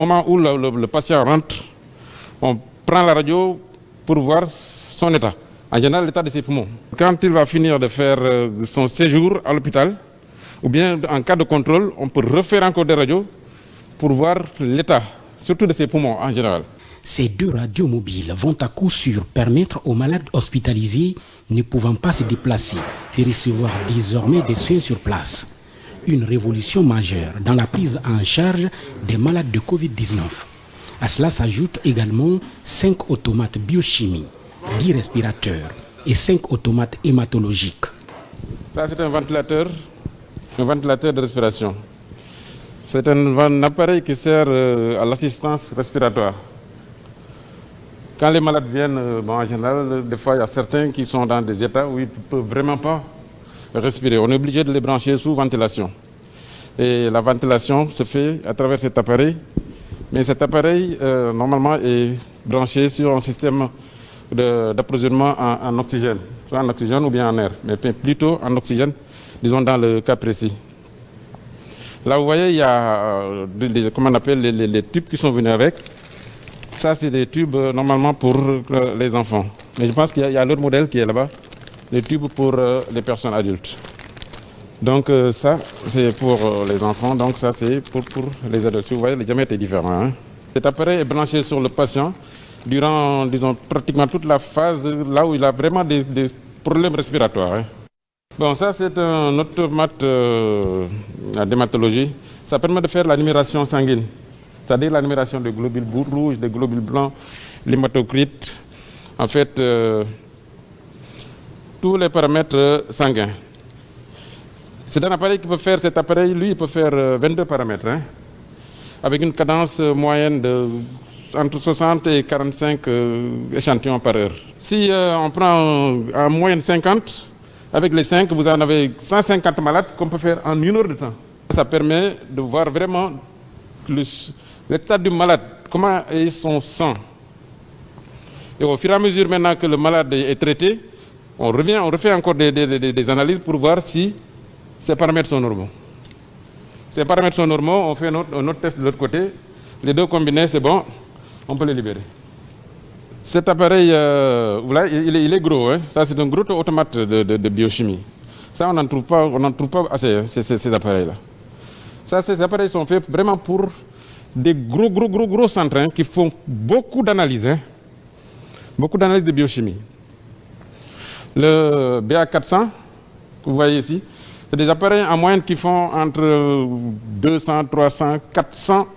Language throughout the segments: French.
Au moment où le patient rentre, on prend la radio pour voir son état. En général, l'état de ses poumons. Quand il va finir de faire son séjour à l'hôpital, ou bien en cas de contrôle, on peut refaire encore des radios pour voir l'état, surtout de ses poumons en général. Ces 2 radios mobiles vont à coup sûr permettre aux malades hospitalisés ne pouvant pas se déplacer de recevoir désormais des soins sur place. Une révolution majeure dans la prise en charge des malades de Covid-19. À cela s'ajoutent également 5 automates biochimie, 10 respirateurs et 5 automates hématologiques. Ça, c'est un ventilateur de respiration. C'est un appareil qui sert à l'assistance respiratoire. Quand les malades viennent, en général, des fois, il y a certains qui sont dans des états où ils ne peuvent vraiment pas respirer. On est obligé de les brancher sous ventilation. Et la ventilation se fait à travers cet appareil. Mais cet appareil, normalement, est branché sur un système d'approvisionnement en oxygène. Soit en oxygène ou bien en air. Mais plutôt en oxygène, disons dans le cas précis. Là, vous voyez, il y a comment on appelle les tubes qui sont venus avec. Ça, c'est des tubes normalement pour les enfants. Mais je pense qu'il y a l'autre modèle qui est là-bas, les tubes pour les personnes adultes. Donc ça, c'est pour les enfants, donc ça, c'est pour les adultes. Vous voyez, le diamètre est différent. Hein. Cet appareil est branché sur le patient durant, disons, pratiquement toute la phase là où il a vraiment des problèmes respiratoires. Hein. Bon, ça, c'est un automate à d'hématologie. Ça permet de faire la numération sanguine. C'est-à-dire la numération des globules rouges, des globules blancs, l'hématocrite, en fait, tous les paramètres sanguins. C'est un appareil qui peut faire, cet appareil, lui, il peut faire 22 paramètres, hein, avec une cadence moyenne de entre 60 et 45 échantillons par heure. Si on prend en moyenne 50, avec les 5, vous en avez 150 malades qu'on peut faire en 1 heure de temps. Ça permet de voir vraiment l'état du malade, comment est son sang. Et au fur et à mesure maintenant que le malade est traité, on refait encore des analyses pour voir si ces paramètres sont normaux. Ces paramètres sont normaux, on fait un autre test de l'autre côté. Les 2 combinés, c'est bon, on peut les libérer. Cet appareil, voilà, il est gros. Hein. Ça, c'est un gros automate de biochimie. Ça, on n'en trouve pas assez, hein, ces appareils-là. Ça, ces appareils sont faits vraiment pour des gros centres hein, qui font beaucoup d'analyses. Hein. Beaucoup d'analyses de biochimie. Le BA400, que vous voyez ici, c'est des appareils en moyenne qui font entre 200, 300, 400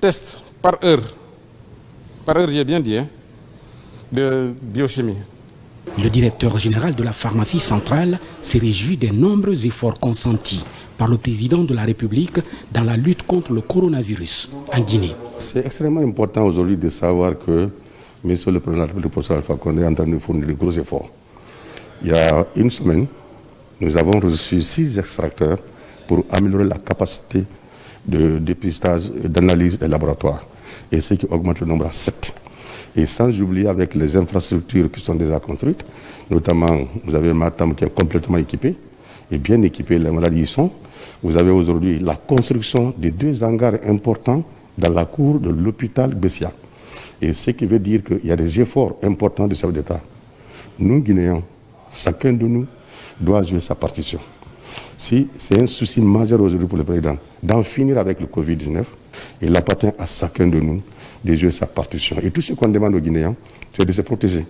tests par heure. Par heure, j'ai bien dit, hein, de biochimie. Le directeur général de la pharmacie centrale se réjouit des nombreux efforts consentis par le président de la République dans la lutte contre le coronavirus en Guinée. C'est extrêmement important aujourd'hui de savoir que Monsieur le Président de la République, le professeur Alpha Condé, est en train de fournir de gros efforts. Il y a une semaine, nous avons reçu 6 extracteurs pour améliorer la capacité de dépistage et d'analyse des laboratoires, et ce qui augmente le nombre à 7. Et sans oublier avec les infrastructures qui sont déjà construites, notamment vous avez Matam qui est complètement équipé, et bien équipé, les maladies y sont. Vous avez aujourd'hui la construction de 2 hangars importants dans la cour de l'hôpital Bessia. Et ce qui veut dire qu'il y a des efforts importants du chef d'État. Nous, Guinéens, chacun de nous doit jouer sa partition. Si c'est un souci majeur aujourd'hui pour le président d'en finir avec le Covid-19, il appartient à chacun de nous de jouer sa partition. Et tout ce qu'on demande aux Guinéens, c'est de se protéger.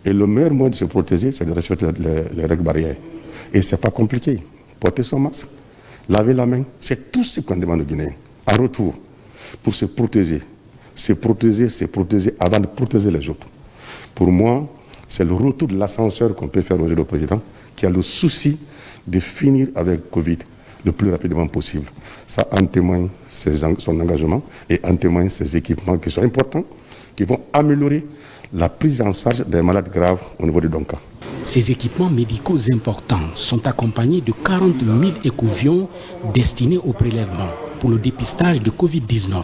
Et le meilleur moyen de se protéger, c'est de respecter les règles barrières. Et ce n'est pas compliqué. Porter son masque, laver la main, c'est tout ce qu'on demande aux Guinéens. En retour, pour se protéger avant de protéger les autres. Pour moi, c'est le retour de l'ascenseur qu'on peut faire aujourd'hui au président, qui a le souci de finir avec Covid le plus rapidement possible. Ça en témoigne son engagement et en témoigne ses équipements qui sont importants, qui vont améliorer la prise en charge des malades graves au niveau du Donka. Ces équipements médicaux importants sont accompagnés de 40 000 écouvillons destinés au prélèvement pour le dépistage de Covid-19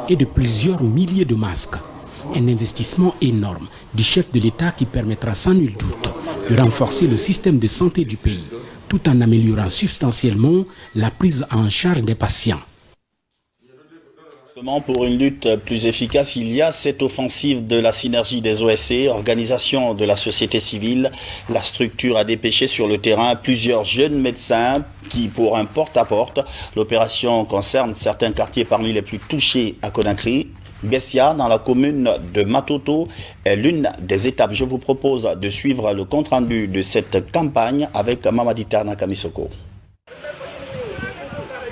et de plusieurs milliers de masques. Un investissement énorme du chef de l'État qui permettra sans nul doute de renforcer le système de santé du pays, tout en améliorant substantiellement la prise en charge des patients. Pour une lutte plus efficace, il y a cette offensive de la synergie des OSC, organisation de la société civile. La structure a dépêché sur le terrain plusieurs jeunes médecins qui, pour un porte-à-porte, l'opération concerne certains quartiers parmi les plus touchés à Conakry. Bessia, dans la commune de Matoto, est l'une des étapes. Je vous propose de suivre le compte-rendu de cette campagne avec Mamadi Terna Kamisoko.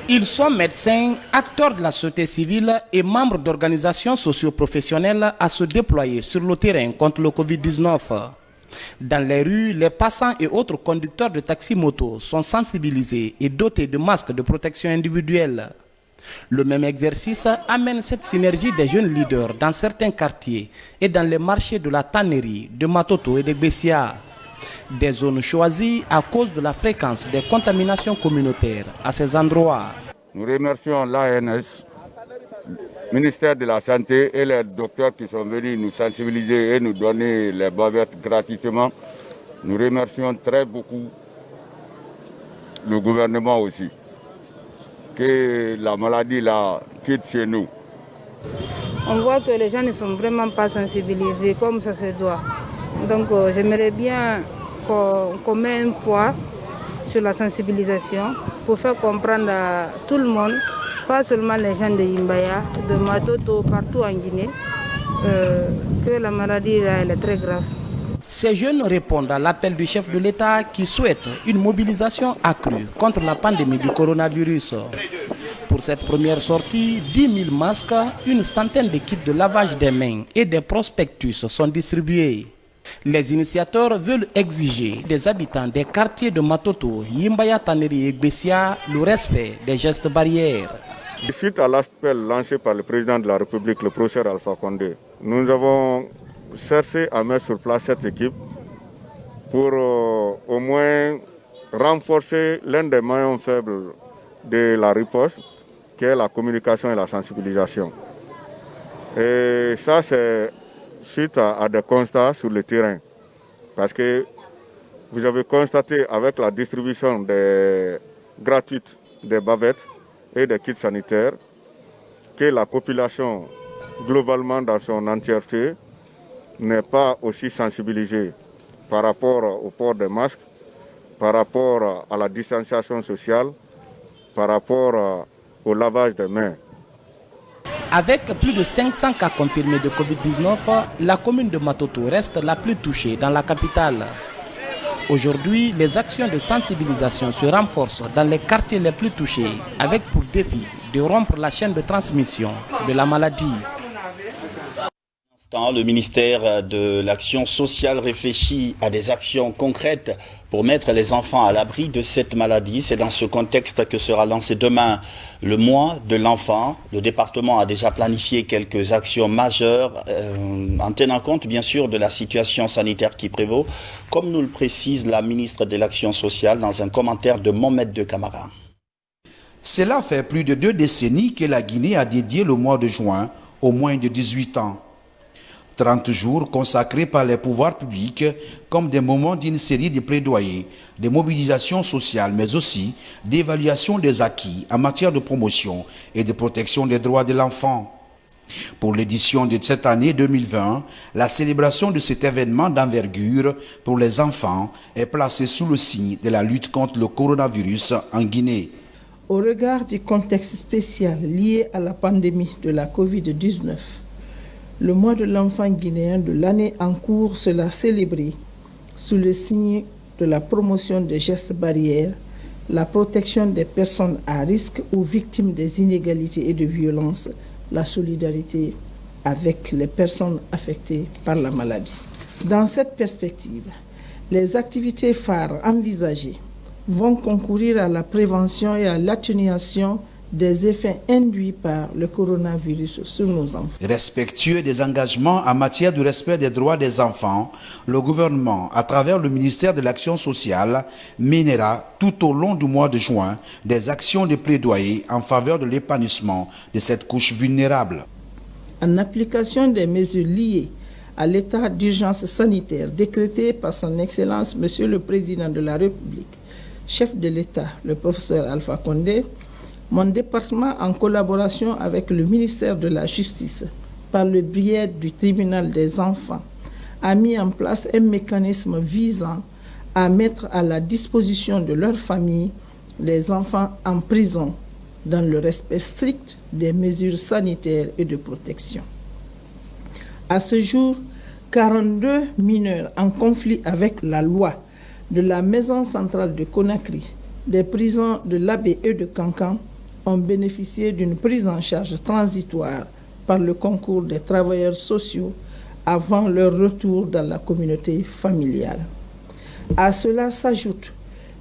Ils sont médecins, acteurs de la société civile et membres d'organisations socio-professionnelles à se déployer sur le terrain contre le Covid-19. Dans les rues, les passants et autres conducteurs de taxi-moto sont sensibilisés et dotés de masques de protection individuelle. Le même exercice amène cette synergie des jeunes leaders dans certains quartiers et dans les marchés de la tannerie, de Matoto et de Bessia. Des zones choisies à cause de la fréquence des contaminations communautaires à ces endroits. Nous remercions l'ANS, le ministère de la Santé et les docteurs qui sont venus nous sensibiliser et nous donner les bavettes gratuitement. Nous remercions très beaucoup le gouvernement aussi, que la maladie là quitte chez nous. On voit que les gens ne sont vraiment pas sensibilisés comme ça se doit. Donc j'aimerais bien qu'on mette un poids sur la sensibilisation pour faire comprendre à tout le monde, pas seulement les gens de Yimbaya, de Matoto, partout en Guinée, que la maladie là, elle est très grave. Ces jeunes répondent à l'appel du chef de l'État qui souhaite une mobilisation accrue contre la pandémie du coronavirus. Pour cette première sortie, 10 000 masques, une centaine de kits de lavage des mains et des prospectus sont distribués. Les initiateurs veulent exiger des habitants des quartiers de Matoto, Yimbaya, Taneri et Bessia le respect des gestes barrières. Suite à l'appel lancé par le président de la République, le professeur Alpha Condé, nous avons cherché à mettre sur place cette équipe pour au moins renforcer l'un des maillons faibles de la riposte, qui est la communication et la sensibilisation. Et ça, c'est suite à des constats sur le terrain. Parce que vous avez constaté avec la distribution gratuite des bavettes et des kits sanitaires que la population, globalement dans son entièreté, n'est pas aussi sensibilisée par rapport au port des masques, par rapport à la distanciation sociale, par rapport au lavage des mains. Avec plus de 500 cas confirmés de Covid-19, la commune de Matoto reste la plus touchée dans la capitale. Aujourd'hui, les actions de sensibilisation se renforcent dans les quartiers les plus touchés, avec pour défi de rompre la chaîne de transmission de la maladie. Le ministère de l'Action sociale réfléchit à des actions concrètes pour mettre les enfants à l'abri de cette maladie. C'est dans ce contexte que sera lancé demain le mois de l'enfant. Le département a déjà planifié quelques actions majeures en tenant compte bien sûr de la situation sanitaire qui prévaut, comme nous le précise la ministre de l'Action sociale dans un commentaire de Mohamed de Camara. Cela fait plus de 2 décennies que la Guinée a dédié le mois de juin aux moins de 18 ans. 30 jours consacrés par les pouvoirs publics comme des moments d'une série de plaidoyers, de mobilisation sociale, mais aussi d'évaluation des acquis en matière de promotion et de protection des droits de l'enfant. Pour l'édition de cette année 2020, la célébration de cet événement d'envergure pour les enfants est placée sous le signe de la lutte contre le coronavirus en Guinée. Au regard du contexte spécial lié à la pandémie de la Covid-19, le mois de l'enfant guinéen de l'année en cours sera célébré sous le signe de la promotion des gestes barrières, la protection des personnes à risque ou victimes des inégalités et de violences, la solidarité avec les personnes affectées par la maladie. Dans cette perspective, les activités phares envisagées vont concourir à la prévention et à l'atténuation des effets induits par le coronavirus sur nos enfants. Respectueux des engagements en matière de respect des droits des enfants, le gouvernement, à travers le ministère de l'Action sociale, mènera tout au long du mois de juin des actions de plaidoyer en faveur de l'épanouissement de cette couche vulnérable. En application des mesures liées à l'état d'urgence sanitaire décrété par son Excellence Monsieur le Président de la République, chef de l'État, le professeur Alpha Condé, mon département, en collaboration avec le ministère de la Justice, par le biais du tribunal des enfants, a mis en place un mécanisme visant à mettre à la disposition de leur famille les enfants en prison dans le respect strict des mesures sanitaires et de protection. À ce jour, 42 mineurs en conflit avec la loi de la maison centrale de Conakry, des prisons de l'Abbé et de Cancan ont bénéficié d'une prise en charge transitoire par le concours des travailleurs sociaux avant leur retour dans la communauté familiale. À cela s'ajoutent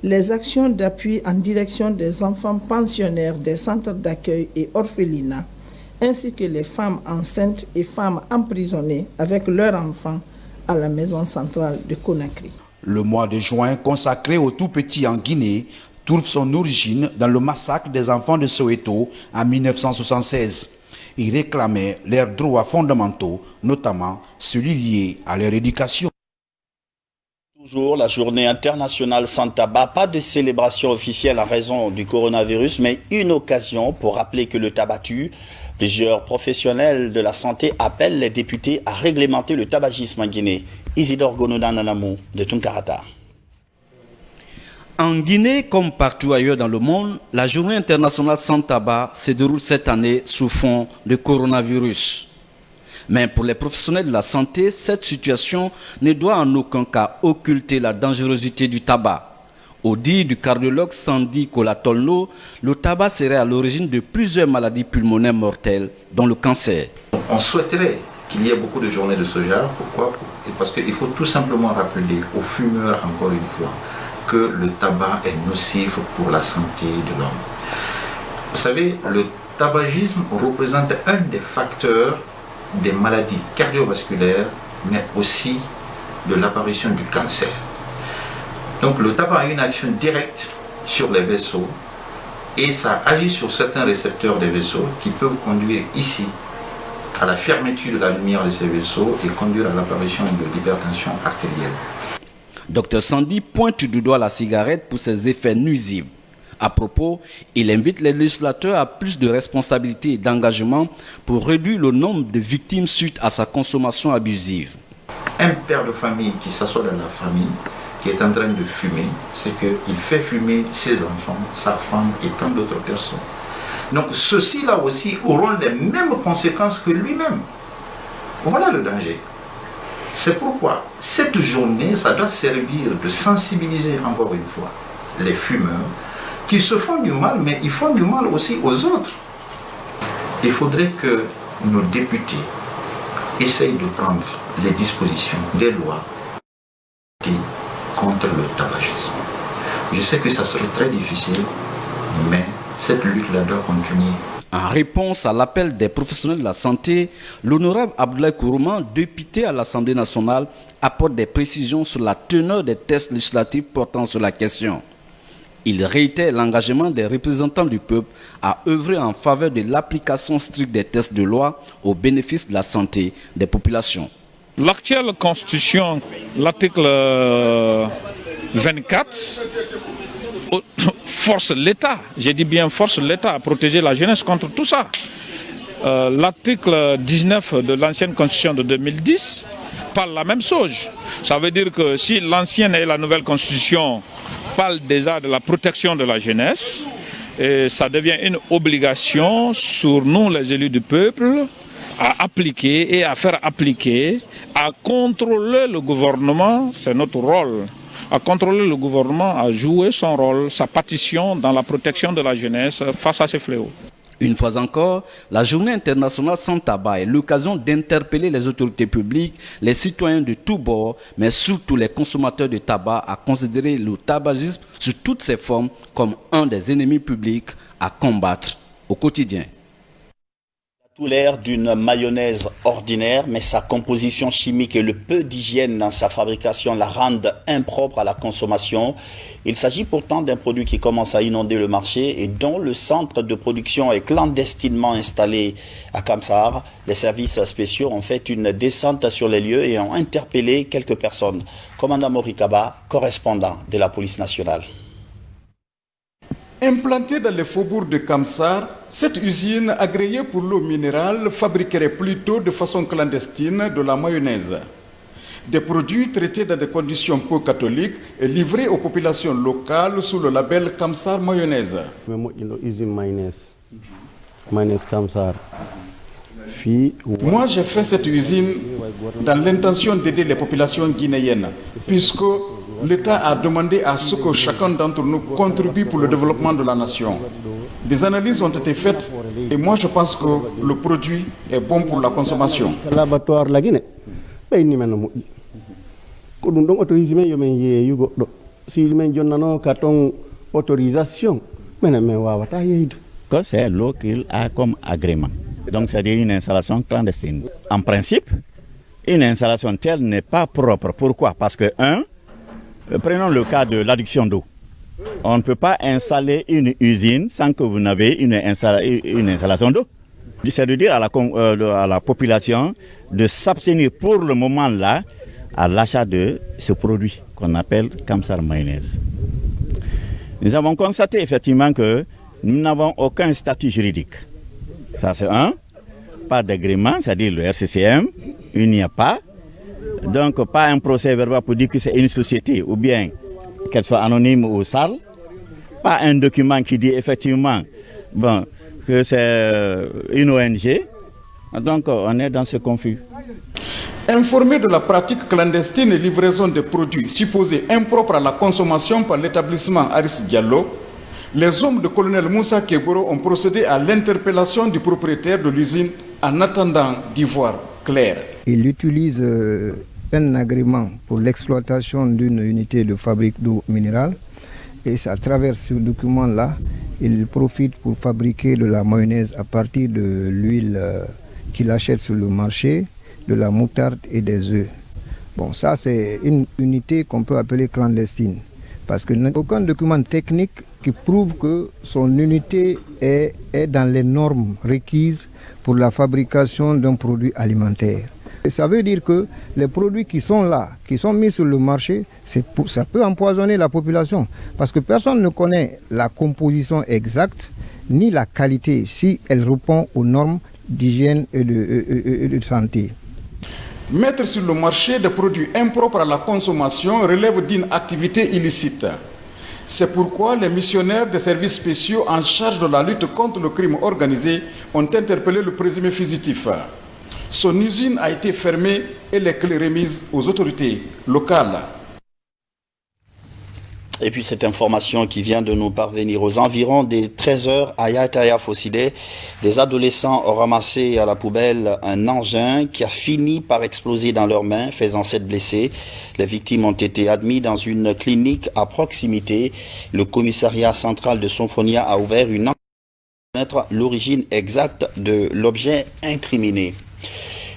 les actions d'appui en direction des enfants pensionnaires des centres d'accueil et orphelinats, ainsi que les femmes enceintes et femmes emprisonnées avec leurs enfants à la maison centrale de Conakry. Le mois de juin consacré aux tout-petits en Guinée trouve son origine dans le massacre des enfants de Soweto en 1976. Ils réclamaient leurs droits fondamentaux, notamment celui lié à leur éducation. Toujours la journée internationale sans tabac, pas de célébration officielle en raison du coronavirus, mais une occasion pour rappeler que le tabac tue. Plusieurs professionnels de la santé appellent les députés à réglementer le tabagisme en Guinée. Isidore Gonodan-Nanamou de Tunkarata. En Guinée, comme partout ailleurs dans le monde, la journée internationale sans tabac se déroule cette année sous fond de coronavirus. Mais pour les professionnels de la santé, cette situation ne doit en aucun cas occulter la dangerosité du tabac. Au dit du cardiologue Sandy Kolatolno, le tabac serait à l'origine de plusieurs maladies pulmonaires mortelles, dont le cancer. On souhaiterait qu'il y ait beaucoup de journées de ce genre. Pourquoi? Parce qu'il faut tout simplement rappeler aux fumeurs, encore une fois, que le tabac est nocif pour la santé de l'homme. Vous savez, le tabagisme représente un des facteurs des maladies cardiovasculaires, mais aussi de l'apparition du cancer. Donc le tabac a une action directe sur les vaisseaux et ça agit sur certains récepteurs des vaisseaux qui peuvent conduire ici à la fermeture de la lumière de ces vaisseaux et conduire à l'apparition de l'hypertension artérielle. Dr Sandy pointe du doigt la cigarette pour ses effets nuisibles. À propos, il invite les législateurs à plus de responsabilité et d'engagement pour réduire le nombre de victimes suite à sa consommation abusive. Un père de famille qui s'assoit dans la famille, qui est en train de fumer, c'est qu'il fait fumer ses enfants, sa femme et tant d'autres personnes. Donc ceux-ci-là aussi auront les mêmes conséquences que lui-même. Voilà le danger. C'est pourquoi cette journée, ça doit servir de sensibiliser encore une fois les fumeurs qui se font du mal, mais ils font du mal aussi aux autres. Il faudrait que nos députés essayent de prendre les dispositions des lois contre le tabagisme. Je sais que ça serait très difficile, mais cette lutte-là doit continuer. En réponse à l'appel des professionnels de la santé, l'honorable Abdoulaye Kourouman, député à l'Assemblée nationale, apporte des précisions sur la teneur des tests législatifs portant sur la question. Il réitère l'engagement des représentants du peuple à œuvrer en faveur de l'application stricte des tests de loi au bénéfice de la santé des populations. L'actuelle constitution, l'article 24, force l'État, j'ai dit bien force l'État à protéger la jeunesse contre tout ça. L'article 19 de l'ancienne constitution de 2010 parle la même chose. Ça veut dire que si l'ancienne et la nouvelle constitution parlent déjà de la protection de la jeunesse, et ça devient une obligation sur nous les élus du peuple à appliquer et à faire appliquer, à contrôler le gouvernement, c'est notre rôle. À contrôler le gouvernement, à jouer son rôle, sa partition dans la protection de la jeunesse face à ces fléaux. Une fois encore, la journée internationale sans tabac est l'occasion d'interpeller les autorités publiques, les citoyens de tous bords, mais surtout les consommateurs de tabac à considérer le tabagisme sous toutes ses formes comme un des ennemis publics à combattre au quotidien. Tout l'air d'une mayonnaise ordinaire, mais sa composition chimique et le peu d'hygiène dans sa fabrication la rendent impropre à la consommation. Il s'agit pourtant d'un produit qui commence à inonder le marché et dont le centre de production est clandestinement installé à Kamsar. Les services spéciaux ont fait une descente sur les lieux et ont interpellé quelques personnes. Commandant Morikaba, correspondant de la police nationale. Implantée dans les faubourgs de Kamsar, cette usine agréée pour l'eau minérale fabriquerait plutôt de façon clandestine de la mayonnaise. Des produits traités dans des conditions peu catholiques et livrés aux populations locales sous le label Kamsar Mayonnaise. Moi, j'ai fait cette usine dans l'intention d'aider les populations guinéennes, puisque l'État a demandé à ce que chacun d'entre nous contribue pour le développement de la nation. Des analyses ont été faites et moi je pense que le produit est bon pour la consommation. C'est l'eau qu'il a comme agrément. Donc c'est-à-dire une installation clandestine. En principe, une installation telle n'est pas propre. Pourquoi? Parce que, prenons le cas de l'adduction d'eau. On ne peut pas installer une usine sans que vous n'avez une installation d'eau. C'est de dire à la population de s'abstenir pour le moment là à l'achat de ce produit qu'on appelle Kamsar Mayonnaise. Nous avons constaté effectivement que nous n'avons aucun statut juridique. Ça c'est pas d'agrément, c'est-à-dire le RCCM, il n'y a pas. Donc pas un procès verbal pour dire que c'est une société ou bien qu'elle soit anonyme ou sale. Pas un document qui dit effectivement que c'est une ONG. Donc on est dans ce conflit. Informés de la pratique clandestine et livraison de produits supposés impropres à la consommation par l'établissement Aris Diallo, les hommes de colonel Moussa Kegoro ont procédé à l'interpellation du propriétaire de l'usine en attendant d'y voir clair. Il utilise un agrément pour l'exploitation d'une unité de fabrique d'eau minérale et à travers ce document-là, il profite pour fabriquer de la mayonnaise à partir de l'huile qu'il achète sur le marché, de la moutarde et des œufs. Bon, ça c'est une unité qu'on peut appeler clandestine parce qu'il n'y a aucun document technique qui prouve que son unité est dans les normes requises pour la fabrication d'un produit alimentaire. Et ça veut dire que les produits qui sont là, qui sont mis sur le marché, ça peut empoisonner la population parce que personne ne connaît la composition exacte ni la qualité si elle répond aux normes d'hygiène et de santé. Mettre sur le marché des produits impropres à la consommation relève d'une activité illicite. C'est pourquoi les missionnaires des services spéciaux en charge de la lutte contre le crime organisé ont interpellé le présumé fugitif. Son usine a été fermée et les clés remises aux autorités locales. Et puis cette information qui vient de nous parvenir aux environs des 13h à Yataya Fossidé, des adolescents ont ramassé à la poubelle un engin qui a fini par exploser dans leurs mains, faisant 7 blessés. Les victimes ont été admises dans une clinique à proximité. Le commissariat central de Sonfonia a ouvert une enquête pour connaître l'origine exacte de l'objet incriminé.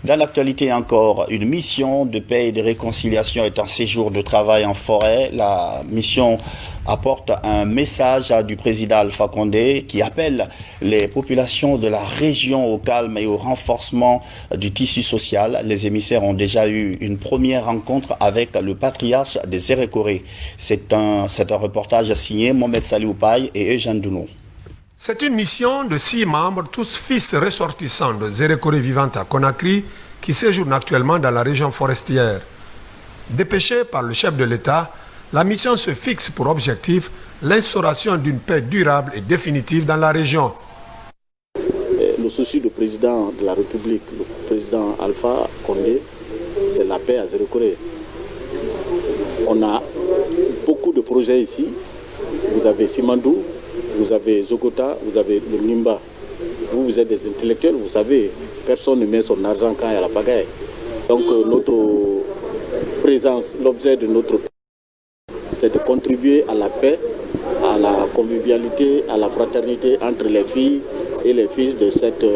Dans l'actualité encore, une mission de paix et de réconciliation est un séjour de travail en forêt. La mission apporte un message du président Alpha Condé qui appelle les populations de la région au calme et au renforcement du tissu social. Les émissaires ont déjà eu une première rencontre avec le patriarche des Zérékoré. C'est un reportage signé Mohamed Salih Oupaye et Eugène Dounou. C'est une mission de 6 membres, tous fils ressortissants de Zérékoré vivante à Conakry, qui séjournent actuellement dans la région forestière. Dépêchée par le chef de l'État, la mission se fixe pour objectif l'instauration d'une paix durable et définitive dans la région. Le souci du président de la République, le président Alpha Condé, c'est la paix à Zérékoré. On a beaucoup de projets ici. Vous avez Simandou, vous avez Zogota, vous avez le Nimba. Vous êtes des intellectuels, vous savez, personne ne met son argent quand il y a la pagaille. Donc notre présence, l'objet de notre présence, c'est de contribuer à la paix, à la convivialité, à la fraternité entre les filles et les fils de cette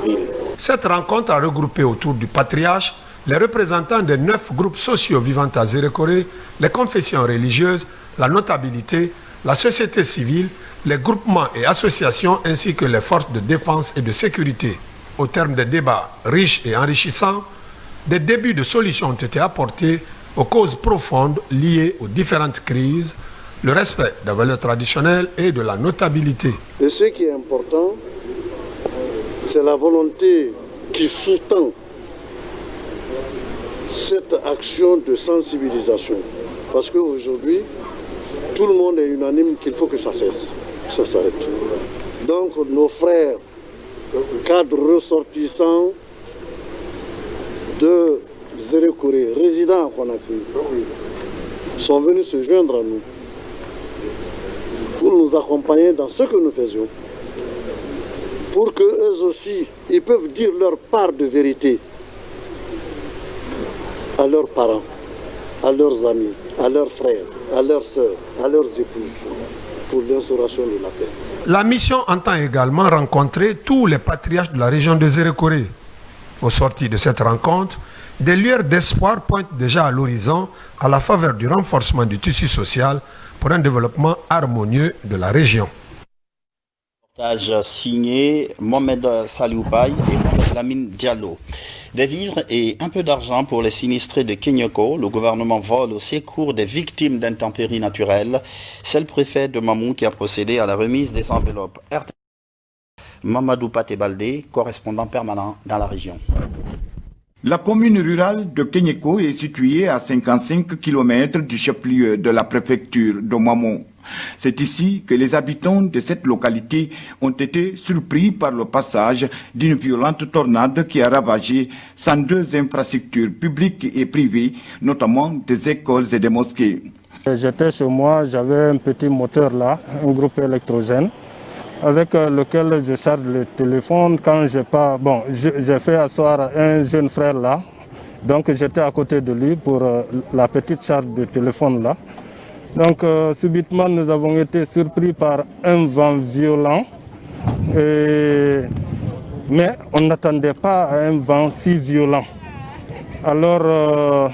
ville. Cette rencontre a regroupé autour du patriarche les représentants des 9 groupes sociaux vivant à Zérékoré, les confessions religieuses, la notabilité, la société civile, les groupements et associations ainsi que les forces de défense et de sécurité. Au terme des débats riches et enrichissants, des débuts de solutions ont été apportés aux causes profondes liées aux différentes crises, le respect des valeurs traditionnelles et de la notabilité. Et ce qui est important, c'est la volonté qui sous-tend cette action de sensibilisation. Parce qu'aujourd'hui, tout le monde est unanime qu'il faut que ça cesse, ça s'arrête. Donc nos frères, cadres ressortissants de Zérekoré, résidents à Conakry, sont venus se joindre à nous pour nous accompagner dans ce que nous faisions, pour qu'eux aussi, ils peuvent dire leur part de vérité à leurs parents, à leurs amis, à leurs frères, à leurs sœurs, à leurs épouses, pour l'instauration de la paix. La mission entend également rencontrer tous les patriarches de la région de Zérekoré. Au sortir de cette rencontre, des lueurs d'espoir pointent déjà à l'horizon à la faveur du renforcement du tissu social pour un développement harmonieux de la région. Signé Mohamed Salioupaï et Mohamed Lamine Diallo. Des vivres et un peu d'argent pour les sinistrés de Kenyoko. Le gouvernement vole au secours des victimes d'intempéries naturelles. C'est le préfet de Mamou qui a procédé à la remise des enveloppes. Mamadou Paté-Baldé, correspondant permanent dans la région. La commune rurale de Kenyoko est située à 55 km du chef-lieu de la préfecture de Mamou. C'est ici que les habitants de cette localité ont été surpris par le passage d'une violente tornade qui a ravagé 102 infrastructures publiques et privées, notamment des écoles et des mosquées. J'étais chez moi, j'avais un petit moteur là, un groupe électrogène, avec lequel je charge le téléphone quand j'ai pas... Bon, j'ai fait asseoir un jeune frère là, donc j'étais à côté de lui pour la petite charge de téléphone là. Donc subitement nous avons été surpris par un vent violent, mais on n'attendait pas un vent si violent. Alors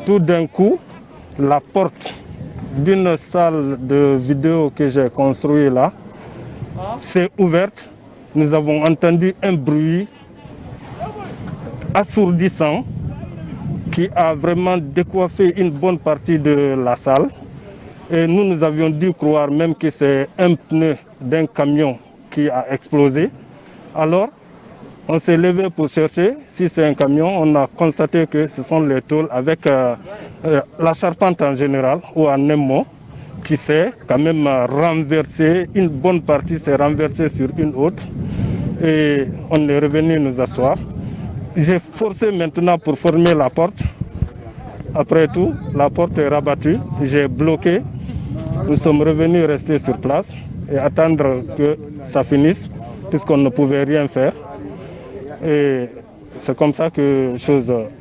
tout d'un coup, la porte d'une salle de vidéo que j'ai construite là s'est ouverte. Nous avons entendu un bruit assourdissant qui a vraiment décoiffé une bonne partie de la salle. Et nous avions dû croire même que c'est un pneu d'un camion qui a explosé. Alors, on s'est levé pour chercher si c'est un camion. On a constaté que ce sont les tôles avec la charpente en général ou en un mot qui s'est quand même renversée. Une bonne partie s'est renversée sur une autre. Et on est revenu nous asseoir. J'ai forcé maintenant pour fermer la porte. Après tout, la porte est rabattue. J'ai bloqué. Nous sommes revenus rester sur place et attendre que ça finisse, puisqu'on ne pouvait rien faire. Et c'est comme ça que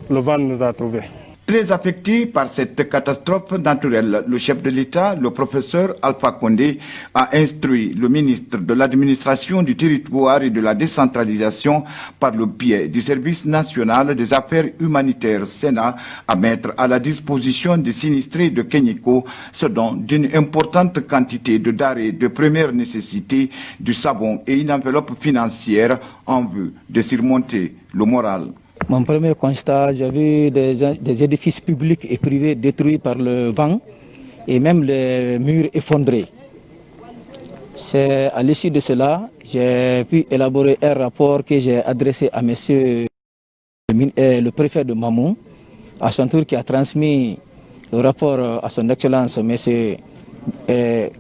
le vent nous a trouvés. Très affecté par cette catastrophe naturelle, le chef de l'État, le professeur Alpha Condé, a instruit le ministre de l'Administration du Territoire et de la Décentralisation par le biais du Service national des affaires humanitaires Sénat à mettre à la disposition des sinistrés de Kenyoko ce don d'une importante quantité de denrées de première nécessité, du savon et une enveloppe financière en vue de surmonter le moral. Mon premier constat, j'ai vu des édifices publics et privés détruits par le vent et même les murs effondrés. C'est à l'issue de cela, j'ai pu élaborer un rapport que j'ai adressé à monsieur le préfet de Mamou, à son tour qui a transmis le rapport à son excellence, monsieur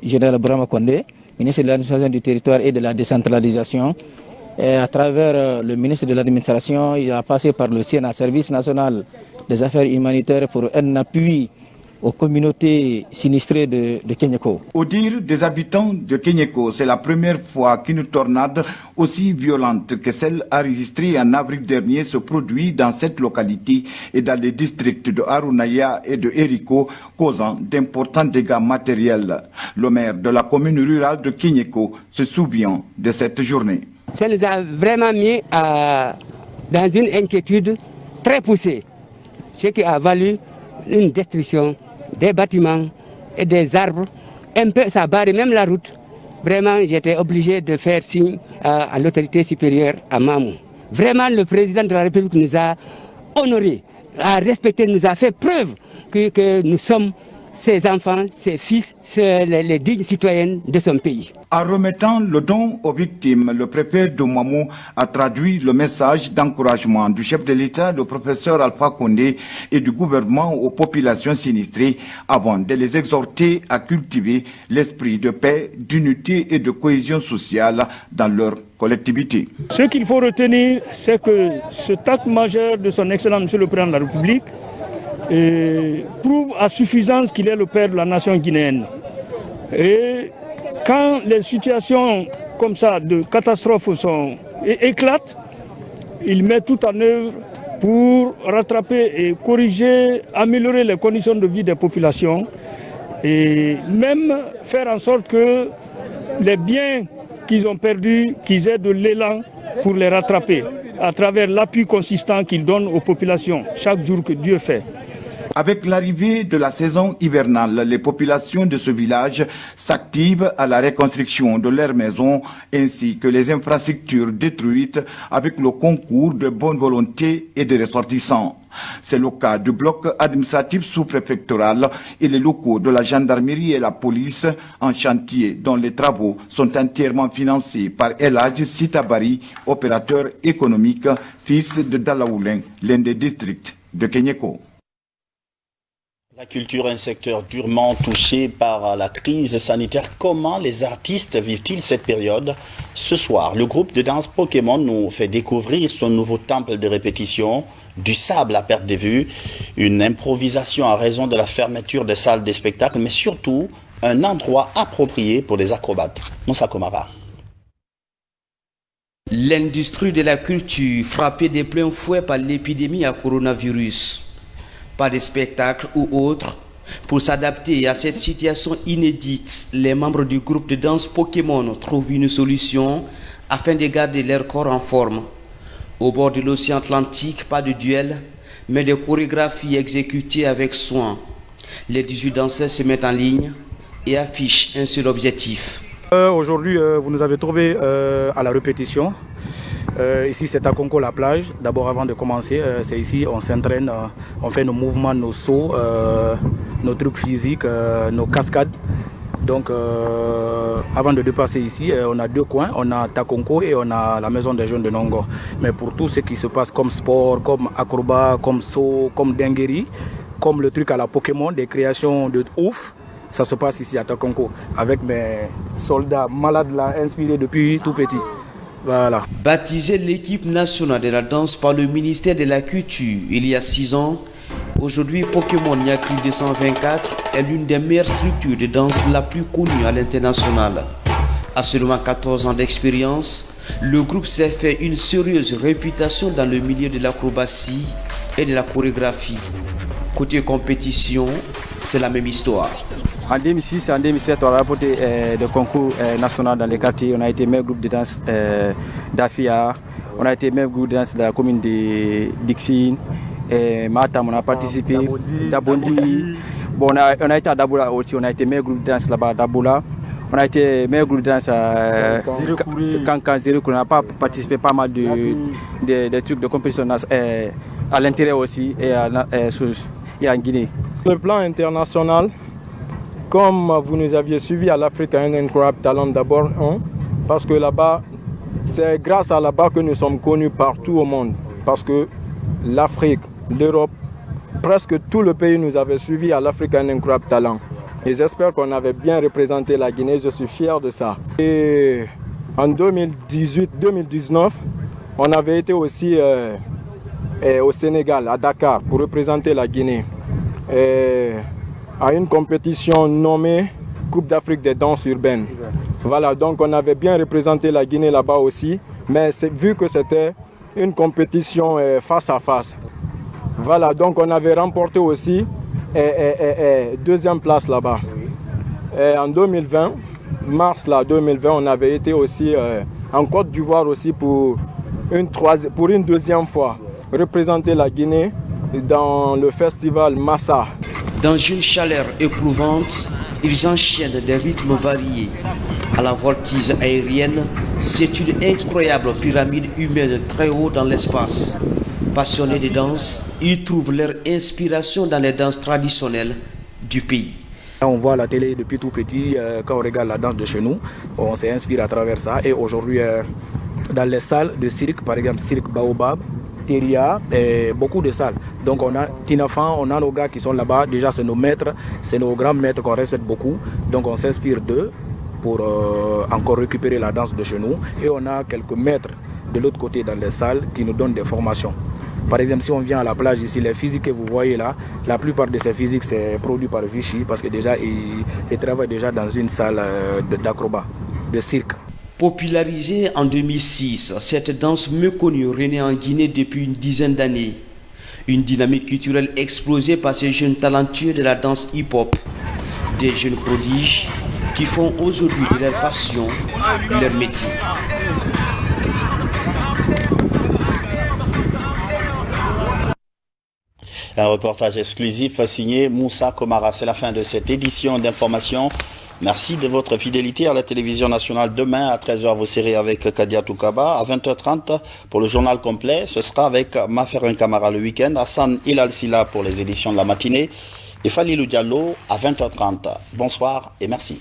général Brahma Condé, ministre de l'Administration du Territoire et de la Décentralisation. Et à travers le ministre de l'Administration, il a passé par le Sénat, Service national des affaires humanitaires, pour un appui aux communautés sinistrées de Kenyoko. Au dire des habitants de Kenyoko, c'est la première fois qu'une tornade aussi violente que celle enregistrée en avril dernier se produit dans cette localité et dans les districts de Harunaya et de Eriko, causant d'importants dégâts matériels. Le maire de la commune rurale de Kenyoko se souvient de cette journée. Ça nous a vraiment mis dans une inquiétude très poussée, ce qui a valu une destruction des bâtiments et des arbres. Un peu, ça barre même la route. Vraiment, j'étais obligé de faire signe à l'autorité supérieure à Mamou. Vraiment, le président de la République nous a honorés, a respecté, nous a fait preuve que nous sommes ses enfants, ses fils, les dignes citoyens de son pays. En remettant le don aux victimes, le préfet de Ouamou a traduit le message d'encouragement du chef de l'État, le professeur Alpha Condé, et du gouvernement aux populations sinistrées avant de les exhorter à cultiver l'esprit de paix, d'unité et de cohésion sociale dans leur collectivité. Ce qu'il faut retenir, c'est que cet acte majeur de son Excellence Monsieur le Président de la République prouve à suffisance qu'il est le père de la nation guinéenne. Et quand les situations comme ça de catastrophe éclatent, il met tout en œuvre pour rattraper et corriger, améliorer les conditions de vie des populations et même faire en sorte que les biens qu'ils ont perdus, qu'ils aient de l'élan pour les rattraper à travers l'appui consistant qu'ils donnent aux populations chaque jour que Dieu fait. Avec l'arrivée de la saison hivernale, les populations de ce village s'activent à la reconstruction de leurs maisons ainsi que les infrastructures détruites avec le concours de bonne volonté et des ressortissants. C'est le cas du bloc administratif sous-préfectoral et les locaux de la gendarmerie et la police en chantier dont les travaux sont entièrement financés par El Hadji Sitabari, opérateur économique, fils de Dalaoulin, l'un des districts de Kenyeko. La culture est un secteur durement touché par la crise sanitaire. Comment les artistes vivent-ils cette période? Ce soir, le groupe de danse Pokémon nous fait découvrir son nouveau temple de répétition, du sable à perte de vue, une improvisation à raison de la fermeture des salles des spectacles, mais surtout un endroit approprié pour les acrobates. Moussa Komara. L'industrie de la culture frappée de plein fouet par l'épidémie à coronavirus. Pas de spectacle ou autre. Pour s'adapter à cette situation inédite, les membres du groupe de danse Pokémon trouvent une solution afin de garder leur corps en forme. Au bord de l'océan Atlantique, pas de duel, mais des chorégraphies exécutées avec soin. Les 18 danseurs se mettent en ligne et affichent un seul objectif. Aujourd'hui, vous nous avez trouvés à la répétition. Ici, c'est à Konko la plage. D'abord, avant de commencer, c'est ici, on s'entraîne, on fait nos mouvements, nos sauts, nos trucs physiques, nos cascades. Donc, avant de dépasser ici, on a deux coins, on a Takonko et on a la maison des jeunes de Nongo. Mais pour tout ce qui se passe comme sport, comme acrobat, comme saut, comme dinguerie, comme le truc à la Pokémon, des créations de ouf, ça se passe ici à Takonko, avec mes soldats malades là, inspirés depuis tout petit. Voilà. Baptisée l'équipe nationale de la danse par le ministère de la Culture il y a 6 ans, aujourd'hui Pokémon Nyakri 224 est l'une des meilleures structures de danse la plus connue à l'international. À seulement 14 ans d'expérience, le groupe s'est fait une sérieuse réputation dans le milieu de l'acrobatie et de la chorégraphie. Côté compétition, c'est la même histoire. En 2006 et en 2007, on a rapporté des concours nationaux dans les quartiers. On a été meilleur groupe de danse d'Afia. On a été meilleur groupe de danse de la commune de Dixine. Matam, on a participé. Dabondi. Bon, on a été à Daboula aussi. On a été meilleur groupe de danse là-bas à Daboula. On a été meilleur groupe de danse à Kankan Zérekouré. On n'a pas participé pas mal de trucs de compétition à l'intérieur aussi et en Guinée. Le plan international, comme vous nous aviez suivi à l'African Incroyable Talent d'abord, parce que là-bas, c'est grâce à là-bas que nous sommes connus partout au monde. Parce que l'Afrique, l'Europe, presque tout le pays nous avait suivis à l'African Incroyable Talent. Et j'espère qu'on avait bien représenté la Guinée, je suis fier de ça. Et en 2018-2019, on avait été aussi au Sénégal, à Dakar, pour représenter la Guinée. À une compétition nommée Coupe d'Afrique des danses urbaines. Voilà, donc on avait bien représenté la Guinée là-bas aussi, mais vu que c'était une compétition face à face. Voilà, donc on avait remporté aussi deuxième place là-bas. En 2020, mars 2020, on avait été aussi en Côte d'Ivoire aussi pour une deuxième fois, représenter la Guinée dans le festival Massa. Dans une chaleur éprouvante, ils enchaînent des rythmes variés. À la voltige aérienne, c'est une incroyable pyramide humaine très haut dans l'espace. Passionnés de danse, ils trouvent leur inspiration dans les danses traditionnelles du pays. On voit la télé depuis tout petit, quand on regarde la danse de chez nous, on s'inspire à travers ça. Et aujourd'hui, dans les salles de cirque, par exemple cirque Baobab, Teria, et beaucoup de salles. Donc on a Tinafan, on a nos gars qui sont là-bas. Déjà c'est nos maîtres, c'est nos grands maîtres qu'on respecte beaucoup. Donc on s'inspire d'eux pour encore récupérer la danse de chez nous. Et on a quelques maîtres de l'autre côté dans les salles qui nous donnent des formations. Par exemple, si on vient à la plage ici, les physiques que vous voyez là, la plupart de ces physiques c'est produit par Vichy parce que déjà ils travaillent déjà dans une salle d'acrobat, de cirque. Popularisée en 2006, cette danse méconnue renaît en Guinée depuis une dizaine d'années. Une dynamique culturelle explosée par ces jeunes talentueux de la danse hip-hop. Des jeunes prodiges qui font aujourd'hui de leur passion leur métier. Un reportage exclusif signé Moussa Komara. C'est la fin de cette édition d'information. Merci de votre fidélité à la télévision nationale. Demain à 13h, vous serez avec Kadia Toukaba. À 20h30 pour le journal complet. Ce sera avec Maferin Kamara le week-end. Hassan Ilal Silla pour les éditions de la matinée. Et Falilou Diallo à 20h30. Bonsoir et merci.